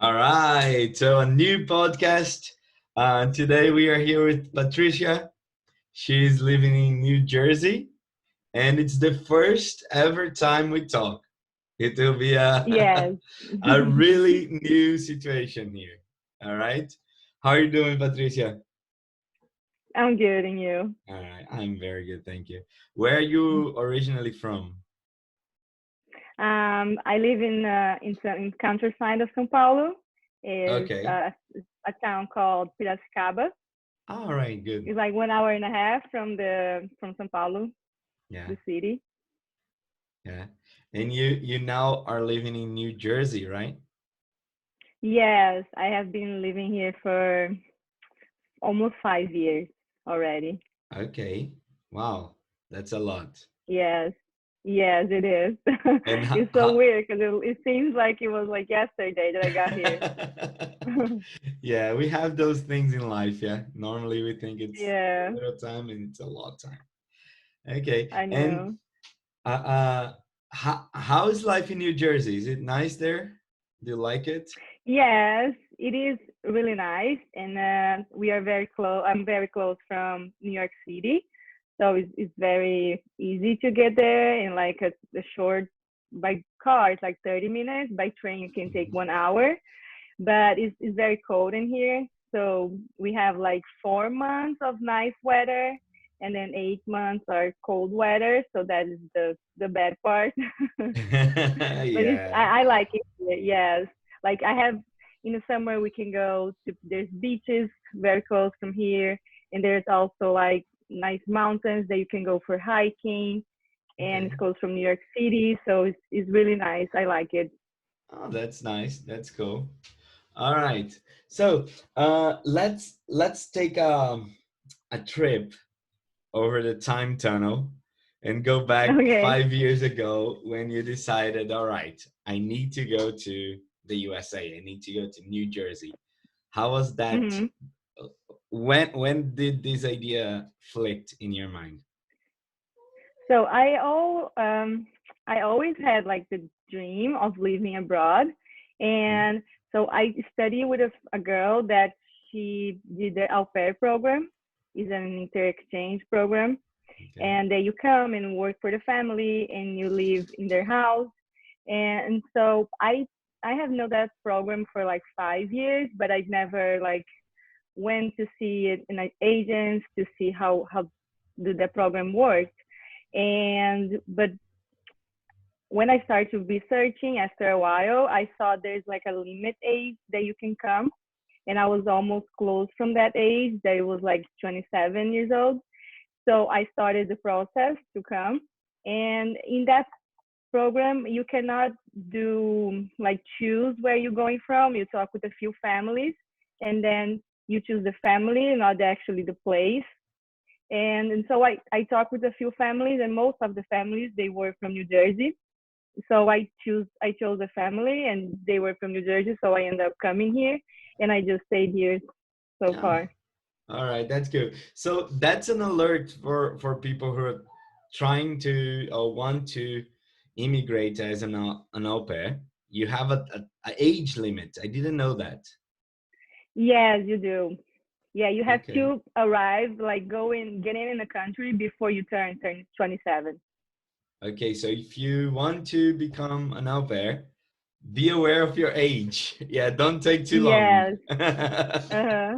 All right, so a new podcast. Today we are here with Patricia. She's living in New Jersey, and it's the first ever time we talk. It will be a Yes. a really new situation here. All right, how are you doing, Patricia? I'm good, and you? All right, I'm very good, thank you. Where are you originally from? I live in countryside of São Paulo. Is Okay. a town called Piracicaba. All right, good. It's like 1 hour and a half from São Paulo, Yeah, the city. yeah. And you now are living in New Jersey, right? Yes, I have been living here for almost 5 years already. Okay. Wow, that's a lot. Yes, yes, it is. And It's so weird because it seems like it was like yesterday that I got here. yeah, we have those things in life. Yeah, normally we think it's a Yeah, little time and it's a lot time. Okay, I and know. uh, uh, how is life in New Jersey? Is it nice there? Do you like it? Yes, it is really nice, and we are very close. I'm very close from New York City, so it's very easy to get there in like a short by car. It's like 30 minutes. By train, you can take Mhm. 1 hour. But it's very cold in here, so we have like 4 months of nice weather, and then 8 months are cold weather. So that is the bad part. But Yeah. I like it here. Yes, like I have in the summer we can go to there's beaches very close from here, and there's also like nice mountains that you can go for hiking, and Okay. it's close from New York City, so it's really nice. I like it. Oh, that's nice. That's cool. All right. So let's take a trip over the time tunnel and go back Okay. 5 years ago when you decided, all right, I need to go to the USA. I need to go to New Jersey. How was that? Hmm. When did this idea flicked in your mind? So I always had like the dream of living abroad, Mhm. and so I studied with a girl that she did the au pair program, is an inter exchange program, Okay. and you come and work for the family and you live in their house, and so I have known that program for like 5 years, but I never like went to see it in like agents to see how the program worked. And but when I started researching after a while, I saw there's like a limit age that you can come, and I was almost close from that age. That it was like 27 years old. So I started the process to come, and in that program, you cannot do like choose where you're going from. You talk with a few families, and then you choose the family, not actually the place. And so I talked with a few families, and most of the families they were from New Jersey. So I chose a family, and they were from New Jersey. So I ended up coming here, and I just stayed here so Yeah. far. All right, that's good. So that's an alert for people who are trying to or want to immigrate as an au pair. You have a age limit. I didn't know that. Yes, you do. Yeah, you have Okay. to arrive, like get in the country before you turn 27. Okay, so if you want to become an au pair, be aware of your age. Yeah, don't take too long. Yes. Uh-huh.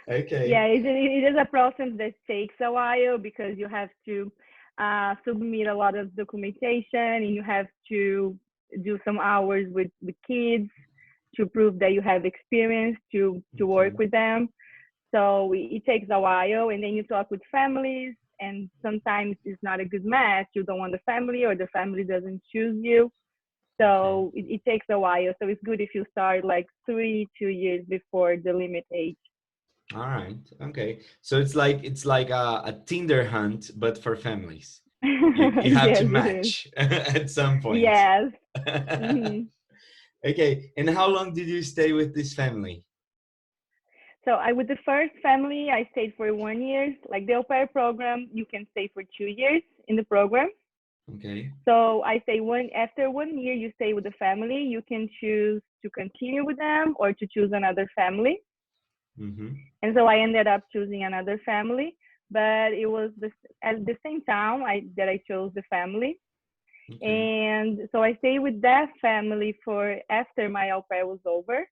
Yeah, Okay. it is a process that takes a while because you have to submit a lot of documentation, and you have to do some hours with kids to prove that you have experience to work Okay. with them. So it takes a while, and then you talk with families, and sometimes it's not a good match. You don't want the family, or the family doesn't choose you. Okay. So it takes a while. So it's good if you start like 2 years before the limit age. All right. Okay. So it's like a Tinder hunt, but for families. You have to Yes, it is. match at some point. Yes. Hmm. Okay. And how long did you stay with this family? So I with the first family, I stayed for 1 year. Like the au pair program, you can stay for 2 years in the program. Okay. So I say after 1 year you stay with the family, you can choose to continue with them or to choose another family. Mm-hmm. And so I ended up choosing another family, but it was at the same time that I chose the family. Okay. And so I stayed with that family for after my au pair was over.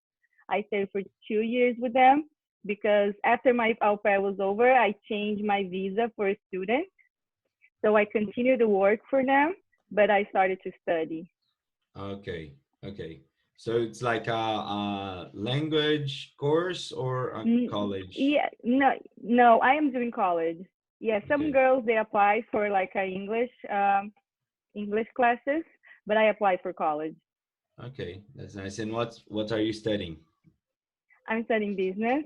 I stayed for 2 years with them because after my au pair was over, I changed my visa for a student. So I continued to work for them, but I started to study. Okay. Okay. So it's like a language course or a college? Yeah, no, no, I am doing college. Yeah, some Okay. girls they apply for like a English classes, but I applied for college. Okay. That's nice. And what are you studying? I'm studying business.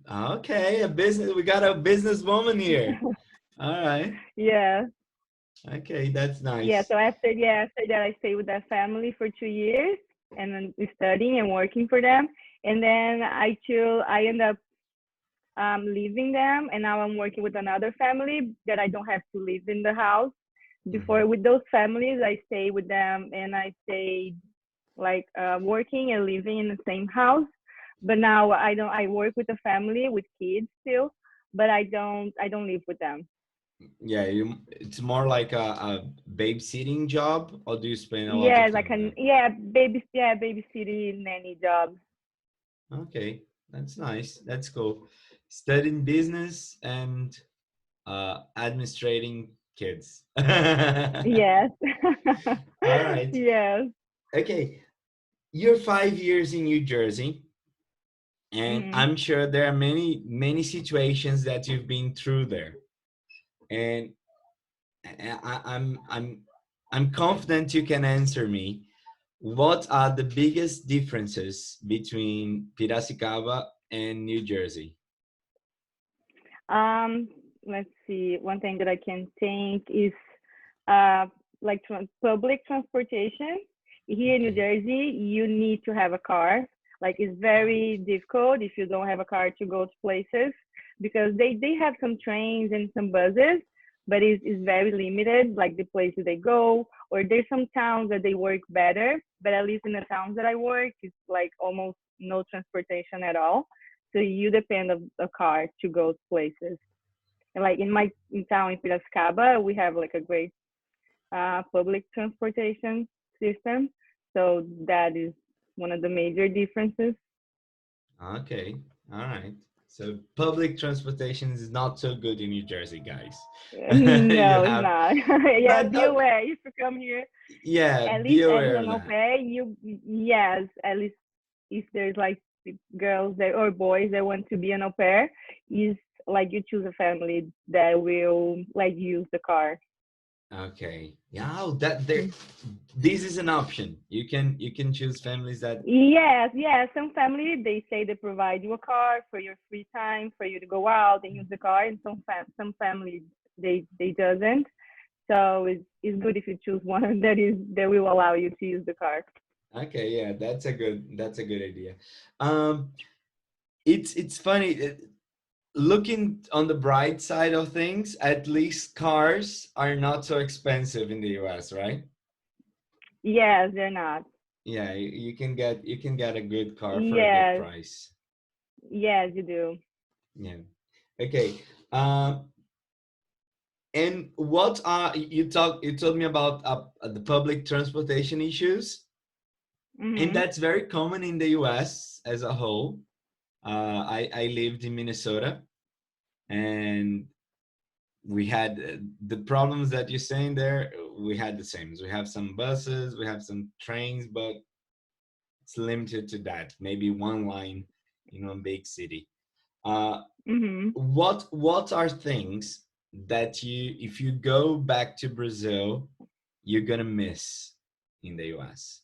Okay, a business. We got a businesswoman here. All right. Yeah, Okay, that's yeah. nice. So after that, I stayed with that family for 2 years, and then studying and working for them. And then I end up leaving them, and now I'm working with another family that I don't have to live in the house. Mm-hmm. Before with those families, I stay with them, and I stayed like working and living in the same house. But now I don't. I work with a family with kids still, but I don't live with them. Yeah, it's more like a babysitting job, or do you spend a lot Yeah, of time like with them? babysitting nanny job. Okay, that's nice. That's cool. Studying business and administrating kids. All Yes. right. Yes. Okay, you're 5 years in New Jersey, and Hmm. I'm sure there are many situations that you've been through there, and I'm confident you can answer me. What are the biggest differences between Piracicaba and New Jersey? Um, let's see. One thing that I can think is uh, like public transportation. Here in New Okay. Jersey, you need to have a car. Like it's very difficult if you don't have a car to go to places because they have some trains and some buses, but it's very limited, like the places they go. Or there's some towns that they work better, but at least in the towns that I work, it's like almost no transportation at all. So you depend on a car to go to places. And like in town in Piracicaba, we have like a great public transportation system. So that is one of the major differences. Okay. All right. So public transportation is not so good in New Jersey, guys. You No, it's have, not. Yeah, but be aware if you come here. yeah, At be least as aware an of au that. pair, yes, at least if there's like girls that, or boys that want to be an au pair, is like you choose a family that will like use the car. Okay. Yeah, oh, that there. This is an option. You can choose families that. Yes, yes. Some family they say they provide you a car for your free time for you to go out and use the car, and some family they doesn't. So it's good if you choose one that will allow you to use the car. Okay, yeah, that's a good idea. Um, it's funny. Looking on the bright side of things, at least cars are not so expensive in the US, right? Yes, they're not. Yeah, you can get a good car for a good Yes, price. yes, you do. Yeah. Okay. Um, and what are you told me about the public transportation issues, and Mhm. that's very common in the US as a whole. I lived in Minnesota, and we had the problems that you're saying there. We had the same. We have some buses, we have some trains, but it's limited to that. Maybe one line in one big city. Uh, Mhm. what are things that if you go back to Brazil, you're gonna miss in the US?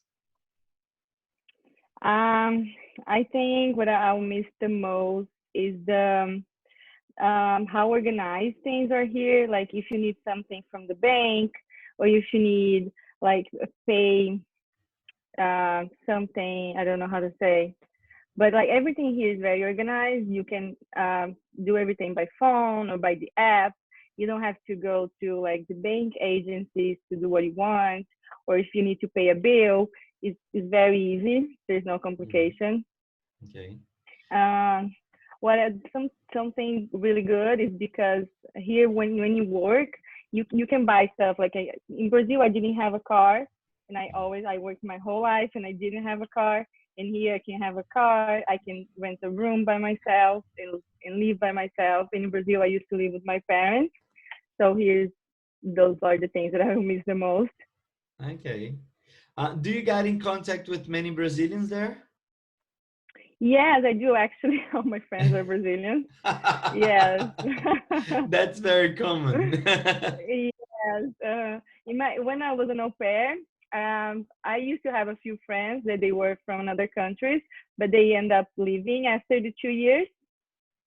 I think what I'll miss the most is the how organized things are here. Like if you need something from the bank, or if you need like pay something, I don't know how to say, but like everything here is very organized. You can do everything by phone or by the app, You don't have to go to like the bank agencies to do what you want, or if you need to pay a bill, it's very easy. There's no Mhm. complication. Okay. Um, something really good is because here when you work, you can buy stuff. Like in Brazil, I didn't have a car, and I worked my whole life, and I didn't have a car. And here I can have a car. I can rent a room by myself and live by myself. And in Brazil, I used to live with my parents. So here's those are the things that I will miss the most. Okay. Do you get in contact with many Brazilians there? Yes, I do actually. All my friends are Brazilians. Yes. That's very common. Yes. When I was an au pair, I used to have a few friends that they were from other countries, but they end up leaving after the 2 years.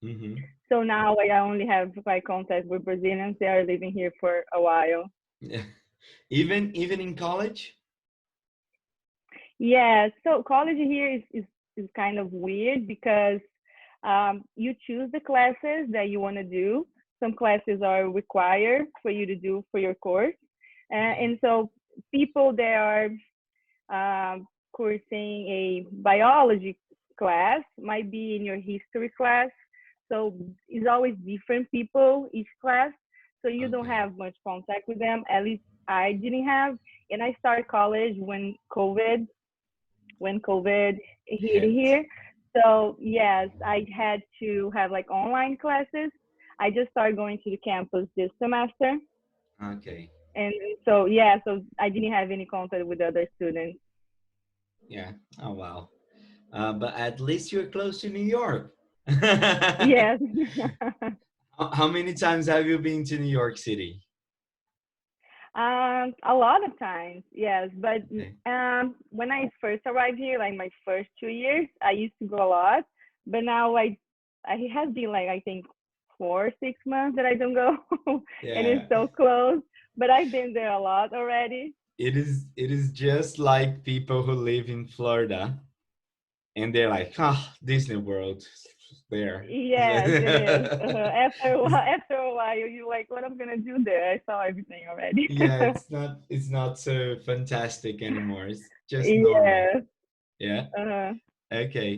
Hmm. So now I only have like contact with Brazilians. They are living here for a while. Yeah. Even in college? Yeah. So college here is kind of weird because you choose the classes that you want to do. Some classes are required for you to do for your course. Okay. And so people that are coursing a biology class might be in your history class. So it's always different people each class. So you don't Okay. have much contact with them. At least I didn't have. And I started college when COVID hit Hit. here. So yes, I had to have like online classes. I just started going to the campus this semester. Okay. And so yeah, so I didn't have any contact with other students. Yeah. Oh wow. But at least you're close to New York. how, Yes. how many times have you been to New York City? A lot of times, yes. But Okay. when I first arrived here, like my first 2 years, I used to go a lot. But now, like, it has been like I think 4 or 6 months that I don't go, and it's Yeah. so close. But I've been there a lot already. It is just like people who live in Florida and they're like, ah, Disney World there. Yes, it is. After a while, after a while, you're like, what I'm gonna do there? I saw everything already. Yeah, it's not so fantastic anymore. It's just normal. Yes. Yeah. Uh, Okay.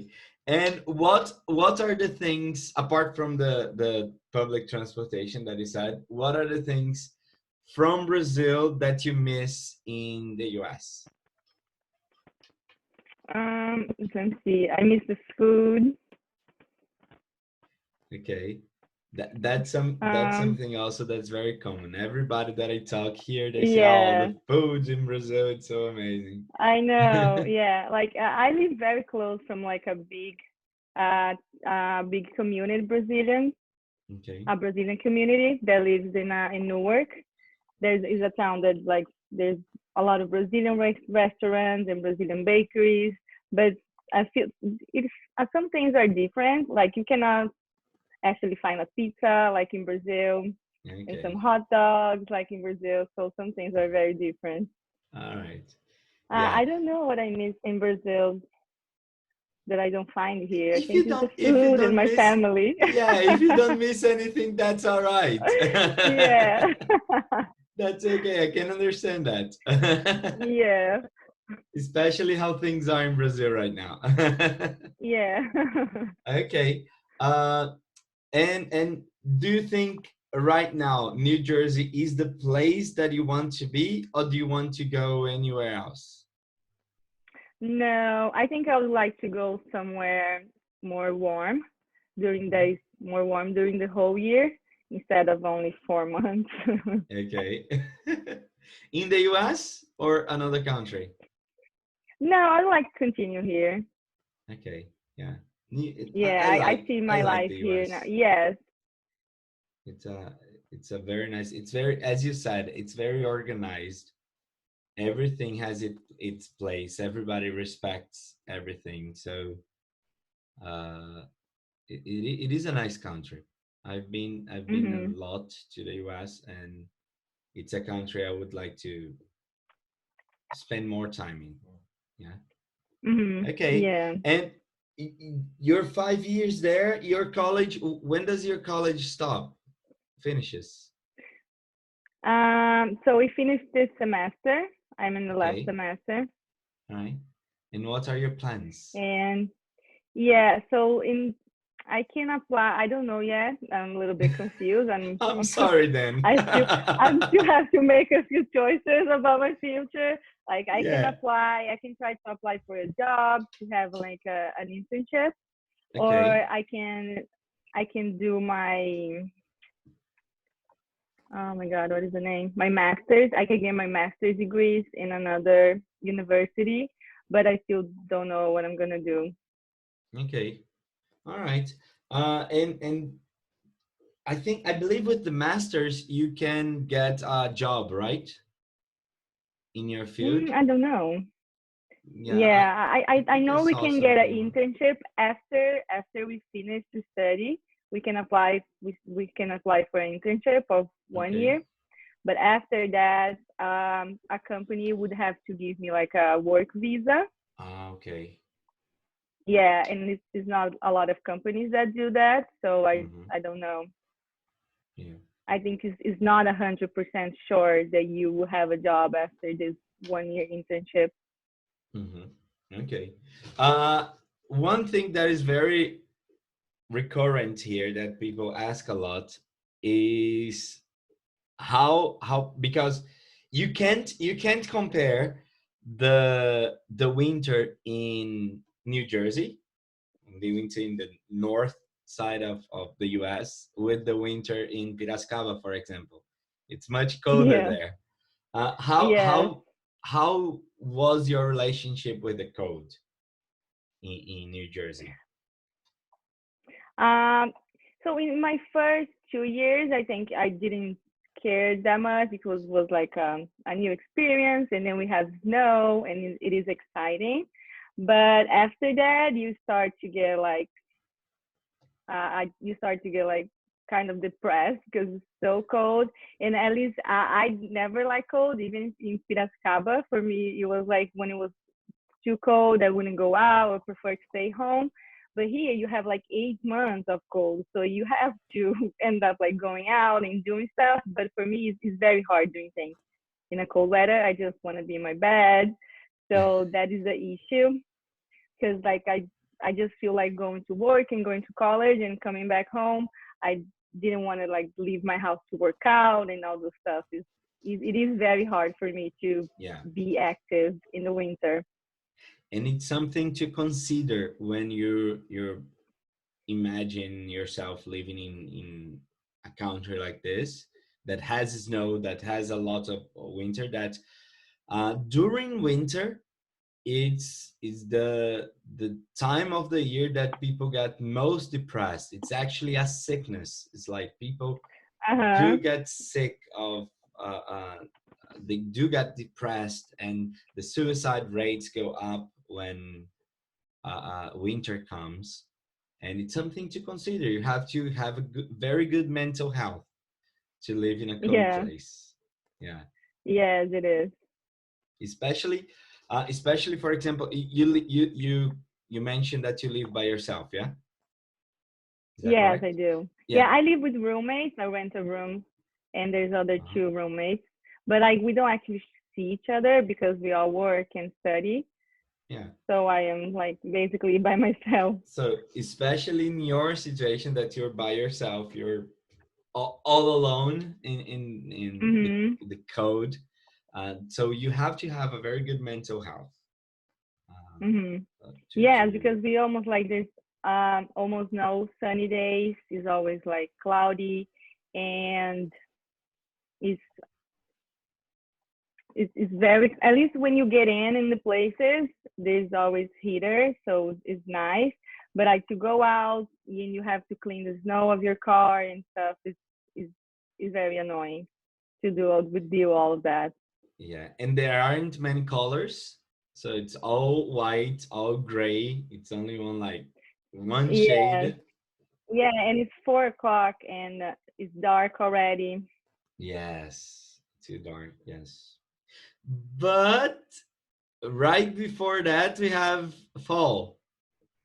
And what are the things apart from the public transportation that you said? What are the things from Brazil that you miss in the US? let's see. I miss the food. Okay. That's Um, something also that's very common. Everybody that I talk here, they say, "Oh, yeah, the foods in Brazil, it's so amazing." I know. Yeah, like I live very close from like uh, big community Okay. a Brazilian community that lives in Newark. There's is a town that like there's a lot of Brazilian restaurants and Brazilian bakeries, but I feel it's some things are different. Like you cannot actually find a pizza like in Brazil and some Okay. hot dogs like in Brazil. So some things are very different. All right. Yeah. I don't know what I miss in Brazil that I don't find here. I If think you it's the don't if you food and don't my miss family. Yeah, if you don't miss anything, that's all right. Yeah. That's okay. I can understand that. Yeah. Especially how things are in Brazil right now. Yeah. Okay. Uh, and do you think right now New Jersey is the place that you want to be, or do you want to go anywhere else? No, I think I would like to go somewhere more warm during days more warm during the whole year instead of only 4 months. Okay. In the US or another country? No, I'd like to continue here. Okay. Yeah. I, Yeah, I I like see I my like life the here now. US. Yes. It's a very nice. It's very, as you said, it's very organized. Everything has its place. Everybody respects everything. So uh, it is a nice country. I've been a Mhm. lot to the US, and it's a country I would like to spend more time in. Yeah. Mhm. Okay. Yeah. And you're 5 years there. Your college. When does your college stop? Finishes. So we finished this semester. I'm in the last Okay. semester, All right. And what are your plans? and yeah. So in I can apply. I don't know yet. I'm a little bit confused. I'm sorry then. I still I still have to make a few choices about my future. Like I can Yeah. apply. I can try to apply for a job to have like an internship, or Okay. I can do my, oh my god, what is the name? My master's. I can get my master's degrees in another university, but I still don't know what I'm gonna do. Okay. All right. And I believe with the masters you can get a job, right? In your field. I don't know. Yeah, Yeah, I I think I know we saw can get an something on. internship after we finish the study. We can apply for an internship of 1 year, Okay. but after that, a company would have to give me like a work visa. Ah, okay. Yeah, and it's not a lot of companies that do that, so Mm-hmm. I don't know. Yeah. I think it's not 100% sure that you will have a job after this 1 year internship. Mm-hmm. Okay. Uh, One thing that is very recurrent here that people ask a lot is how because you can't compare the winter in New Jersey, the winter in the north side of the US with the winter in Piracicaba, for example. It's much colder Yeah. there. Uh, how Yes. how how was your relationship with the cold in New Jersey? Um, so in my first 2 years, I think I didn't care that much. It was like a new experience, and then we have snow, and it is exciting. But after that, you start to get like you start to get like kind of depressed because it's so cold. And at least I never like cold, even in Piracicaba. For me, it was like when it was too cold, I wouldn't go out or prefer to stay home. But here you have like 8 months of cold, so you have to end up like going out and doing stuff. But for me, it's very hard doing things in a cold weather. I just want to be in my bed, so that is the issue. Because like I just feel like going to work and going to college and coming back home. I didn't want to like leave my house to work out and all those stuff. It is very hard for me to Yeah. be active in the winter. And it's something to consider when you're imagine yourself living in a country like this that has snow, that has a lot of winter, that during winter it's the time of the year that people get most depressed. It's actually a sickness. It's like people Uh do huh. get sick of they do get depressed, and the suicide rates go up when winter comes. And it's something to consider. You have to have a very good mental health to live in a cold Yeah. place. Yeah, Yes, it is. especially for example, you mentioned that you live by yourself. Yeah, is that Yes, I correct? do. Yeah, Yeah. I live with roommates. I rent a room, and there's other Uh-huh. two roommates. But like we don't actually see each other because we all work and study. Yeah. So I am like basically by myself. So especially in your situation that you're by yourself, you're all alone in Mhm. the code. So you have to have a very good mental health Mhm. Yeah, to because we almost like there's almost no sunny days. It's always like cloudy, and it's it's very, at least when you get in the places, there's always heater, so it's nice. But like to go out and you have to clean the snow of your car and stuff is is very annoying to do all of that. yeah. And there aren't many colors, so it's all white, all gray. It's only one Yes. shade. Yeah, and it's 4 o'clock and it's dark already. Yes, too dark. Yes, but right before that we have fall,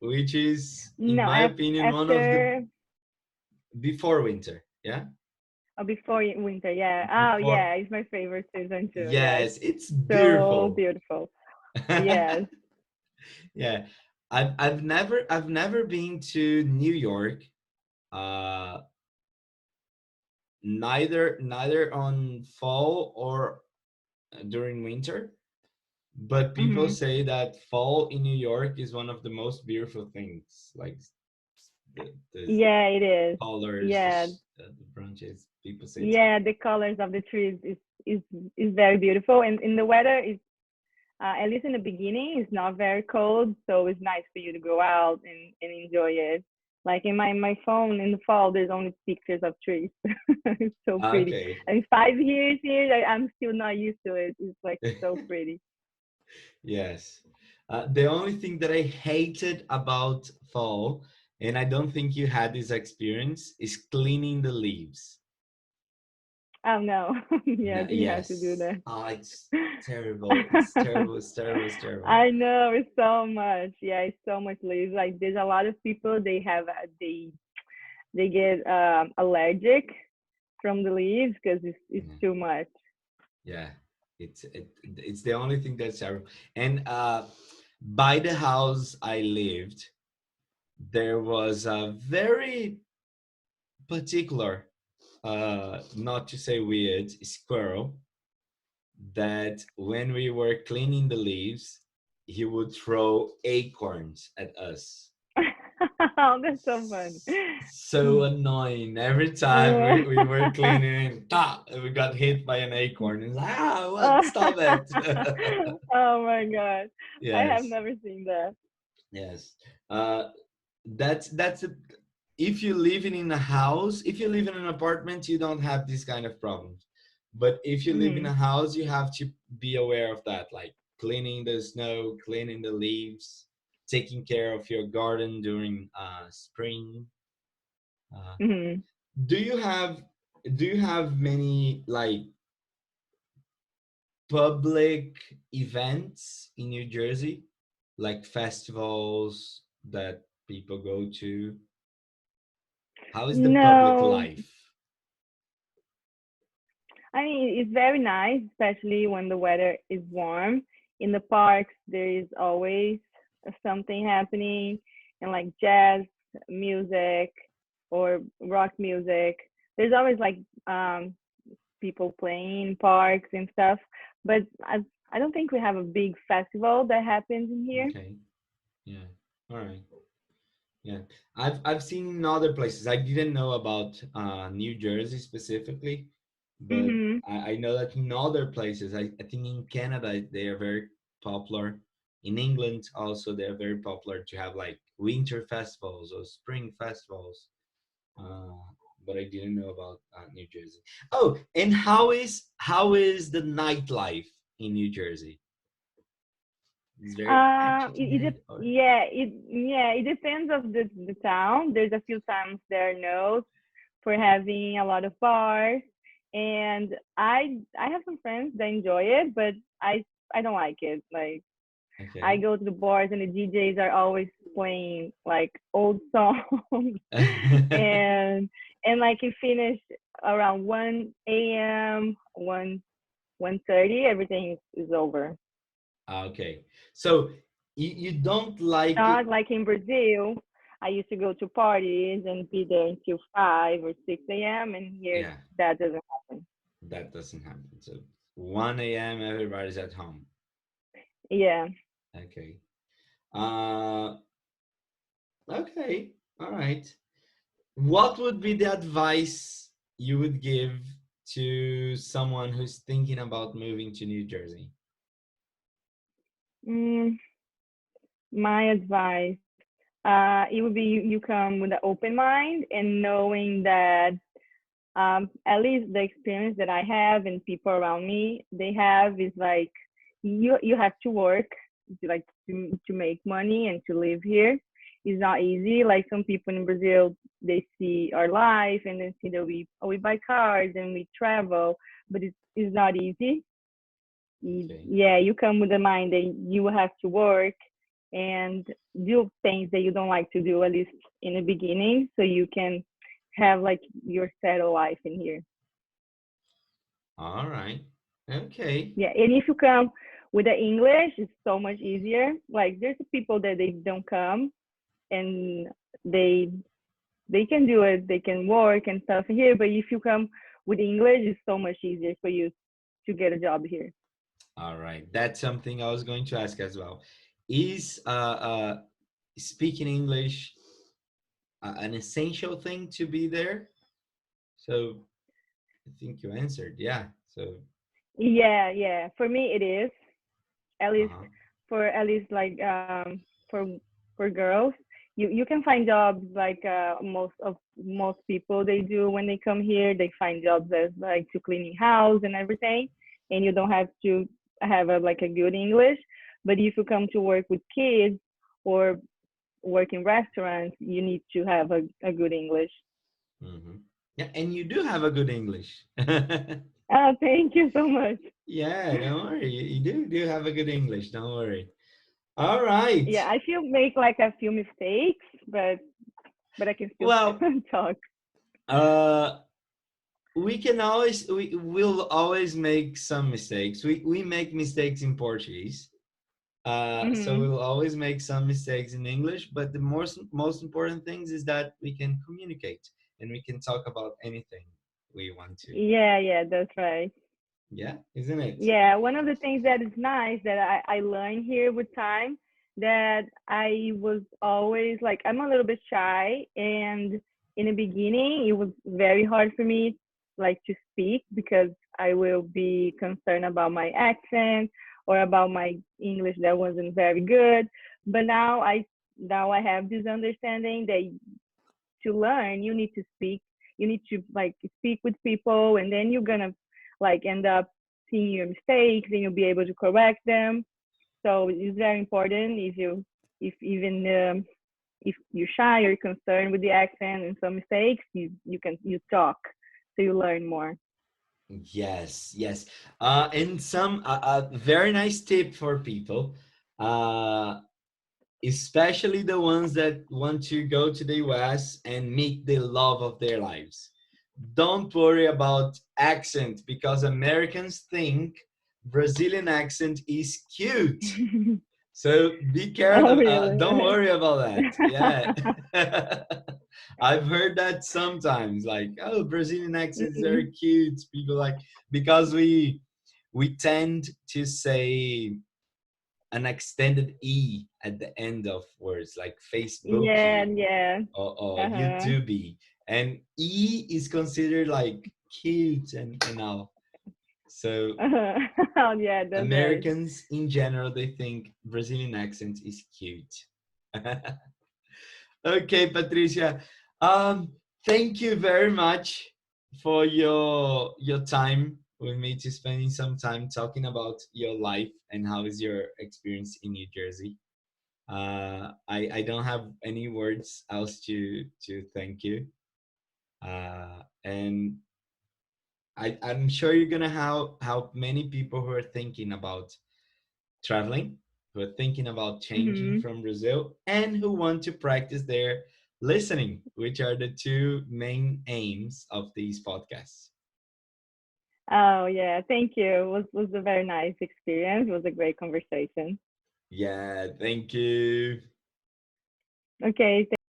which is, in No, my opinion, one of the after before winter. Yeah. Oh, before winter, yeah. Oh, Before, yeah, it's my favorite season too. Yeah, it's yes, it's so beautiful. beautiful. Yes. Yeah, I've never been to New York. Uh, neither on fall or during winter. But people Hmm. say that fall in New York is one of the most beautiful things. Like the Yeah, it is. colors, Yeah, the branches. People say it's yeah. The colors of the trees is is very beautiful, and the weather is at least in the beginning, it's not very cold, so it's nice for you to go out and enjoy it. Like in my phone in the fall, there's only pictures of trees. It's so pretty. okay. And 5 years here, I'm still not used to it. It's like so pretty. Yes. The only thing that I hated about fall, and I don't think you had this experience, is cleaning the leaves. Oh no, yeah, No, you have to do yes. that. Oh, it's terrible. It's terrible. It's terrible. It's terrible. I know it's so much. Yeah, it's so much leaves. Like there's a lot of people they have they get allergic from the leaves because it's Yeah. too much. Yeah. It's the only thing that's terrible. And by the house I lived, there was a very particular, not to say weird, squirrel that when we were cleaning the leaves, he would throw acorns at us. Oh, that's so fun. So annoying. Every time we were cleaning, ta, we got hit by an acorn. It's like, ah, what? Stop it. Oh my god. I have Yes, never seen that. yes. Uh, that's a, if you live in a house, if you live in an apartment, you don't have this kind of problems. But if you live in Hmm. a house, you have to be aware of that, like cleaning the snow, cleaning the leaves, taking care of your garden during spring. Uh, Hmm. do you have do you have many like public events in New Jersey, like festivals that people go to? How is the public No, life? I mean it's very nice, especially when the weather is warm. In the parks, there is always something happening, and like jazz music or rock music. There's always like people playing in parks and stuff. But I don't think we have a big festival that happens in here. Okay. Yeah. All right. Yeah. I've seen in other places. I didn't know about New Jersey specifically, but Hmm. I know that in other places, I think in Canada they are very popular. In England also they're very popular to have like winter festivals or spring festivals. Uh, but I didn't know about New Jersey. Oh, and how is the nightlife in New Jersey? It's very agitated or Yeah, it depends of the town. There's a few times there are notes for having a lot of bars, and I have some friends that enjoy it, but I don't like it. Like I okay. go to the bars and the DJs are always playing like old songs, and like it finished around 1 a.m. 1:30. Everything is over. Okay. So you don't like Not it. like in Brazil. I used to go to parties and be there until 5 or 6 a.m. And here Yeah, that doesn't happen. that doesn't happen. So 1 a.m. everybody's at home. Yeah. Okay. Uh okay. All right. What would be the advice you would give to someone who's thinking about moving to New Jersey? Mm, my advice, it would be you come with an open mind and knowing that at least the experience that I have and people around me they have is like you have to work to make money and to live here. It's not easy. Like some people in Brazil, they see our life and then see that we buy cars and we travel, but it's not easy. Okay. Yeah, you come with the mind that you have to work and do things that you don't like to do, at least in the beginning, so you can have like your settled life in here. All right. Okay. Yeah, and if you come with the English, it's so much easier. Like there's people that they don't come and they they can do it, they can work and stuff here. But if you come with English, it's so much easier for you to get a job here. All right. That's something I was going to ask as well. Is speaking English an essential thing to be there? So I think you answered. Yeah. So, Yeah, yeah. For me, it is at least uh-huh. for at least like for for girls. You can find jobs like most people they do when they come here. They find jobs as like to cleaning house and everything, and you don't have to have a like a good English. But if you come to work with kids or work in restaurants, you need to have a good English. Hmm. Yeah, and you do have a good English. Oh, thank you so much. Yeah, don't worry. You do have a good English. Don't worry. All right. Yeah, I feel make like a few mistakes, but I can still Well, talk. uh, we will always make some mistakes. We make mistakes in Portuguese. So Hmm. we'll always make some mistakes in English, but the most important things is that we can communicate and we can talk about anything we want to. Yeah, yeah, that's right. Yeah, isn't it? Yeah, one of the things that is nice that I learned here with time that I was always like I'm a little bit shy and in the beginning it was very hard for me like to speak because I will be concerned about my accent or about my English that wasn't very good. But now I have this understanding that to learn you need to speak, you need to like speak with people and then you're gonna like end up seeing your mistakes and you'll be able to correct them. So it's very important if even if you're shy or concerned with the accent and some mistakes, you talk so you learn more. Yes, yes. And some a very nice tip for people, uh, especially the ones that want to go to the US and meet the love of their lives. Don't worry about accent because Americans think Brazilian accent is cute. So be Oh careful. Don't really? worry about that. Yeah. I've heard that sometimes, like, oh, Brazilian accent is very Mhm. cute. People like because we tend to say an extended e at the end of words like Yeah, Facebooky yeah. or Uh-huh. YouTubey, and e is considered like cute and all. So Uh-huh. Oh yeah, that's right. Americans in general they think Brazilian accent is cute. Okay, Patricia. Um, Thank you very much for your time with me to spending some time talking about your life and how is your experience in New Jersey. I don't have any words else to thank you. And I'm sure you're gonna help many people who are thinking about traveling, who are thinking about changing Hmm. from Brazil, and who want to practice their listening, which are the two main aims of these podcasts. Oh yeah, thank you. It was a very nice experience. It was a great conversation. Yeah, thank you. Okay,